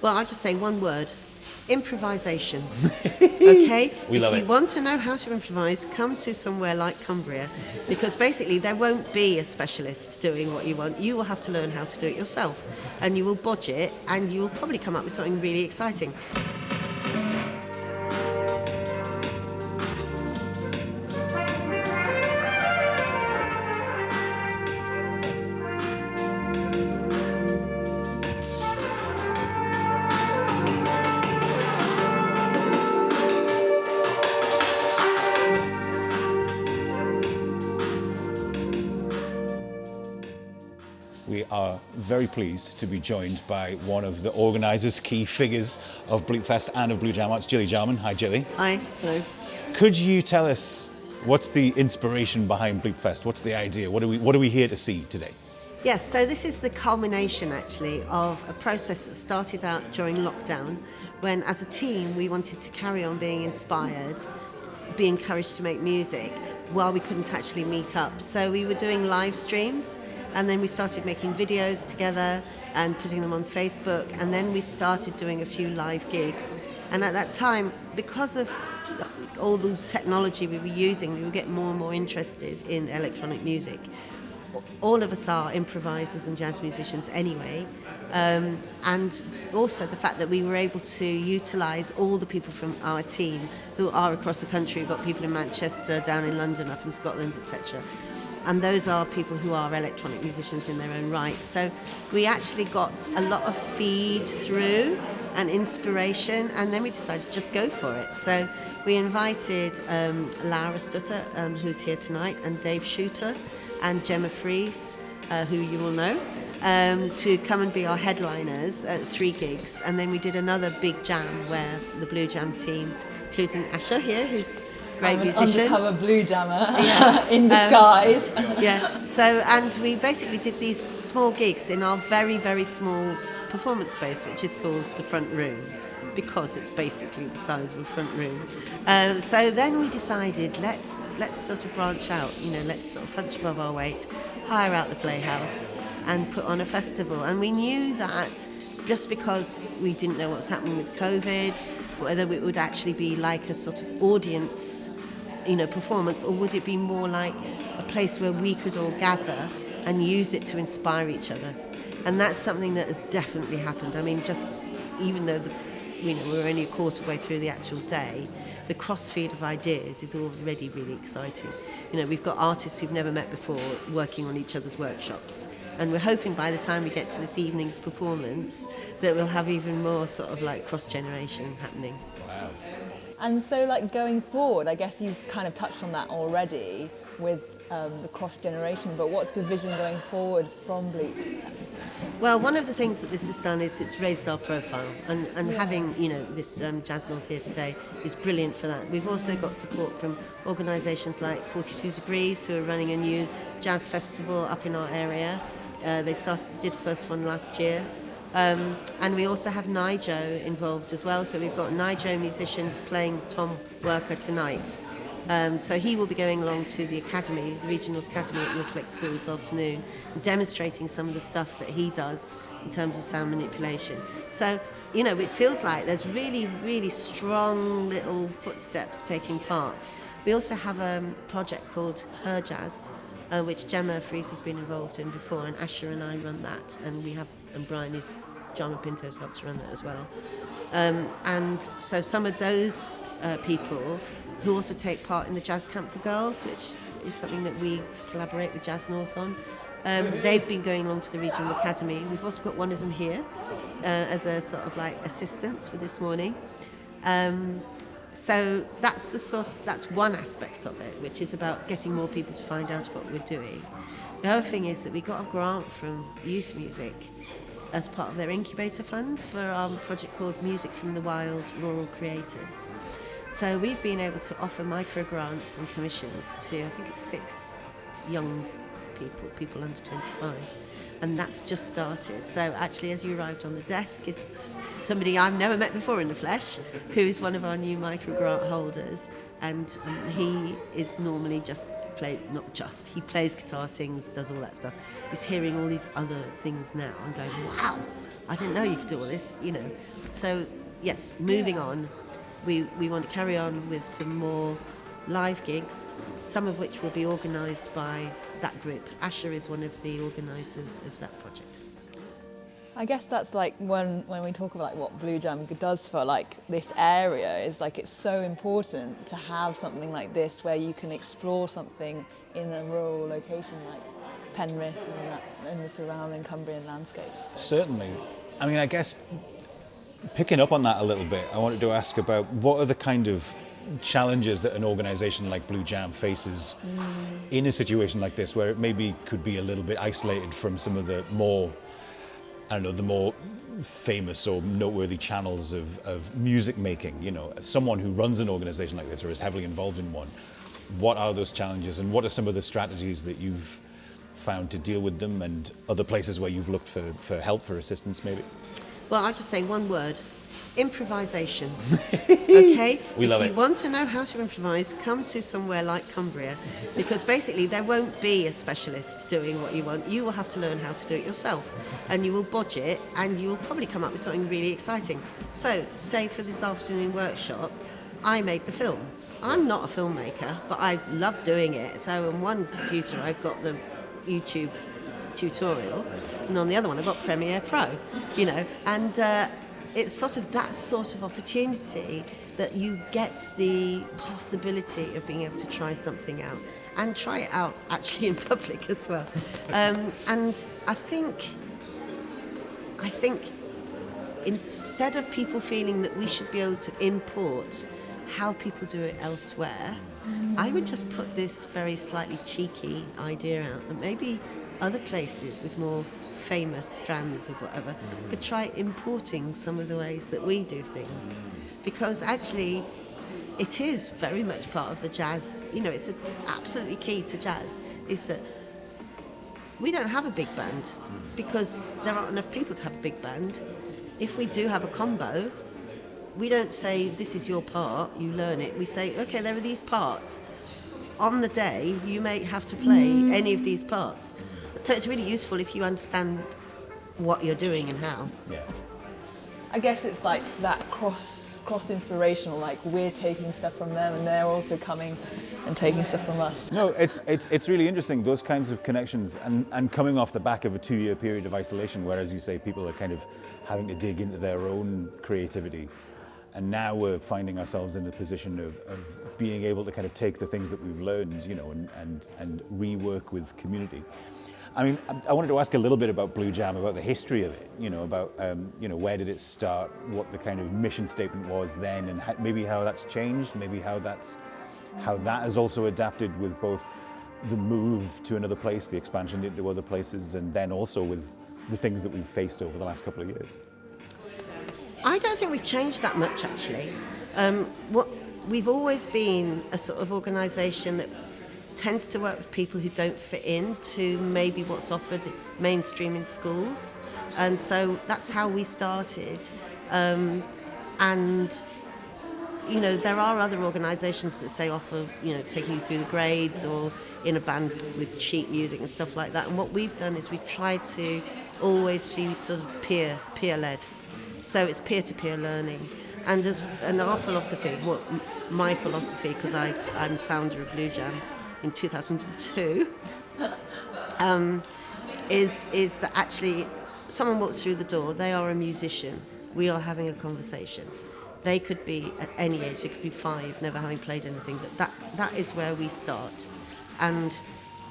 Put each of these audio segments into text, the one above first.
Well, I'll just say one word. Improvisation. Okay? We love If it. you want to know how to improvise, come to somewhere like Cumbria, because basically there won't be a specialist doing what you want. You will have to learn how to do it yourself, and you will bodge it, and you will probably come up with something really exciting. We are very pleased to be joined by one of the organisers, key figures of BleepFest and of BlueJam Arts, Jilly Jarman. Hi, Jilly. Hi. Hello. Could you tell us what's the inspiration behind BleepFest? What's the idea? What are we here to see today? Yes, so this is the culmination actually of a process that started out during lockdown when as a team we wanted to carry on being inspired, be encouraged to make music while we couldn't actually meet up. So we were doing live streams and then we started making videos together and putting them on Facebook, and then we started doing a few live gigs. And at that time, because of all the technology we were using, we were getting more and more interested in electronic music. All of us are improvisers and jazz musicians anyway, and also the fact that we were able to utilise all the people from our team who are across the country. We've got people in Manchester, down in London, up in Scotland, etc. And those are people who are electronic musicians in their own right. So we actually got a lot of feed through and inspiration, and then we decided to just go for it. So we invited Laura Stutter, who's here tonight, and Dave Shooter, and Gemma Fries, who you will know, to come and be our headliners at 3 gigs. And then we did another big jam where the BlueJam team, including Asha here, who's a great musician. Undercover blue jammer in disguise. Yeah, so, and we basically did these small gigs in our very, very small performance space, which is called the front room, because it's basically the size of a front room. So then we decided, let's sort of branch out, let's sort of punch above our weight, hire out the Playhouse and put on a festival. And we knew that just because we didn't know what was happening with COVID, whether it would actually be like a sort of audience, performance, or would it be more like a place where we could all gather and use it to inspire each other. And that's something that has definitely happened. I mean, just even though we're only a quarter way through the actual day, the cross-feed of ideas is already really exciting. We've got artists who've never met before working on each other's workshops. And we're hoping by the time we get to this evening's performance that we'll have even more sort of like cross-generation happening. Wow. And so going forward, I guess you've kind of touched on that already with the cross-generation, but what's the vision going forward from Bleep? Well, one of the things that this has done is it's raised our profile, and having this Jazz North here today is brilliant for that. We've also got support from organisations like 42 Degrees, who are running a new jazz festival up in our area. They did the first one last year. And we also have Nijo involved as well, so we've got Nijo musicians playing Tom Worker tonight. So he will be going along to the academy, the regional academy at Northflex School this afternoon, demonstrating some of the stuff that he does in terms of sound manipulation. So, it feels like there's really, really strong little footsteps taking part. We also have a project called Her Jazz, which Gemma Fries has been involved in before, and Asha and I run that, and Brian Jarman Pinto's helped to run that as well. And so some of those people who also take part in the Jazz Camp for Girls, which is something that we collaborate with Jazz North on. They've been going along to the Regional Academy. We've also got one of them here as a sort of like assistant for this morning. So that's one aspect of it, which is about getting more people to find out what we're doing. The other thing is that we got a grant from Youth Music as part of their incubator fund for our project called Music from the Wild Rural Creators. So we've been able to offer micro grants and commissions to, I think it's 6 young people under 25, and that's just started. So actually, as you arrived on the desk is somebody I've never met before in the flesh, who is one of our new micro grant holders, and he is normally he plays guitar, sings, does all that stuff. He's hearing all these other things now and going, wow, I didn't know you could do all this, you know. So yes, moving on, we want to carry on with some more live gigs, some of which will be organised by that group. Asha is one of the organisers of that project. I guess that's like when we talk about like what BlueJam does for like this area, is like it's so important to have something like this where you can explore something in a rural location like Penrith and the surrounding Cumbrian landscape. Certainly. I mean, I guess picking up on that a little bit, I wanted to ask about what are the kind of challenges that an organisation like BlueJam faces in a situation like this, where it maybe could be a little bit isolated from some of the more, I don't know, the more famous or noteworthy channels of music making. You know, as someone who runs an organisation like this or is heavily involved in one, what are those challenges and what are some of the strategies that you've found to deal with them, and other places where you've looked for help, for assistance maybe? Well, I'll just say one word: improvisation. Okay? We love it. If you want to know how to improvise, come to somewhere like Cumbria, because basically there won't be a specialist doing what you want. You will have to learn how to do it yourself, and you will bodge it, and you will probably come up with something really exciting. So, say for this afternoon workshop, I made the film. I'm not a filmmaker, but I love doing it. So on one computer I've got the YouTube tutorial, and on the other one I've got Premiere Pro, you know, and it's sort of that sort of opportunity that you get the possibility of being able to try something out, and try it out actually in public as well. And I think instead of people feeling that we should be able to import how people do it elsewhere, I would just put this very slightly cheeky idea out that maybe other places with more famous strands or whatever could try importing some of the ways that we do things, because actually it is very much part of the jazz. You know, it's absolutely key to jazz is that we don't have a big band because there aren't enough people to have a big band. If we do have a combo, we don't say, this is your part, you learn it. We say, okay, there are these parts. On the day, you may have to play any of these parts. So it's really useful if you understand what you're doing and how. Yeah. I guess it's like that cross inspirational, like we're taking stuff from them and they're also coming and taking stuff from us. No, it's really interesting, those kinds of connections, and coming off the back of a 2-year period of isolation where, as you say, people are kind of having to dig into their own creativity. And now we're finding ourselves in the position of being able to kind of take the things that we've learned, you know, and rework with community. I mean, I wanted to ask a little bit about BlueJam, about the history of it, you know, about, you know, where did it start, what the kind of mission statement was then, and maybe how that's changed, maybe how that has also adapted with both the move to another place, the expansion into other places, and then also with the things that we've faced over the last couple of years. I don't think we've changed that much, actually. We've always been a sort of organisation that tends to work with people who don't fit into maybe what's offered mainstream in schools, and so that's how we started. And you know, there are other organisations that say offer, you know, taking you through the grades or in a band with sheet music and stuff like that. And what we've done is we've tried to always be sort of peer-led. So it's peer-to-peer learning. And our philosophy, my philosophy, because I'm founder of BlueJam in 2002, is that actually someone walks through the door, they are a musician, we are having a conversation. They could be at any age, they could be 5, never having played anything, but that is where we start. And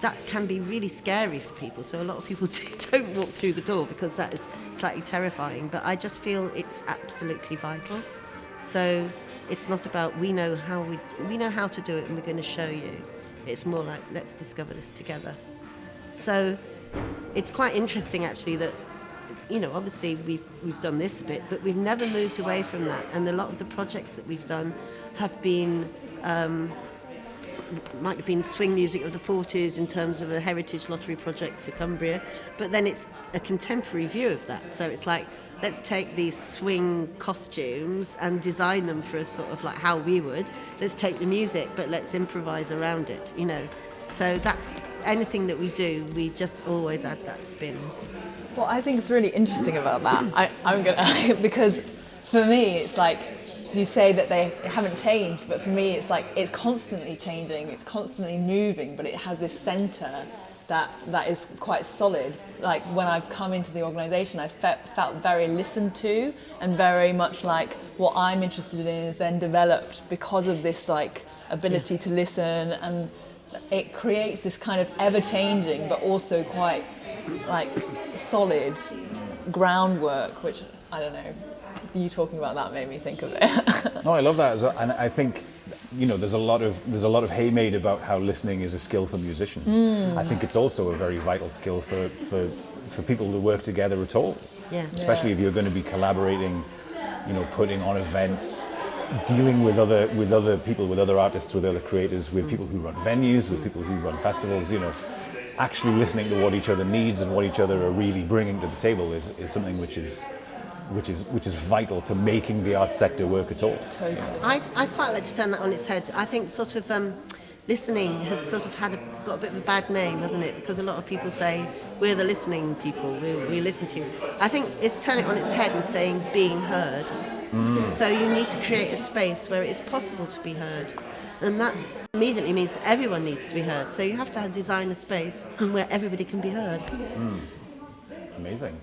that can be really scary for people, so a lot of people don't walk through the door because that is slightly terrifying, but I just feel it's absolutely vital. So it's not about we know how to do it and we're going to show you. It's more like, let's discover this together. So it's quite interesting actually that, you know, obviously we've done this a bit, but we've never moved away from that, and a lot of the projects that we've done have been might have been swing music of the 40s in terms of a heritage lottery project for Cumbria, but then it's a contemporary view of that. So it's like, let's take these swing costumes and design them for a sort of like how we would. Let's take the music, but let's improvise around it, you know. So that's anything that we do, we just always add that spin. What I think is really interesting about that, I'm gonna because for me it's like you say that they haven't changed, but for me it's like it's constantly changing, it's constantly moving, but it has this centre that is quite solid. Like when I've come into the organisation, I felt very listened to, and very much like what I'm interested in is then developed because of this like ability to listen, and it creates this kind of ever-changing but also quite like solid groundwork, which I don't know. You talking about that made me think of it. No, I love that as well. And I think, you know, there's a lot of hay made about how listening is a skill for musicians. I think it's also a very vital skill for people to work together at all. Yeah. Especially if you're going to be collaborating, you know, putting on events, dealing with other people, with other artists, with other creators, with people who run venues, with people who run festivals, you know. Actually listening to what each other needs and what each other are really bringing to the table is something which is vital to making the arts sector work at all. Totally. I quite like to turn that on its head. I think sort of listening has sort of got a bit of a bad name, hasn't it? Because a lot of people say we're the listening people, we listen to you. I think it's turning it on its head and saying being heard. So you need to create a space where it is possible to be heard. And that immediately means everyone needs to be heard. So you have to design a space where everybody can be heard. Amazing.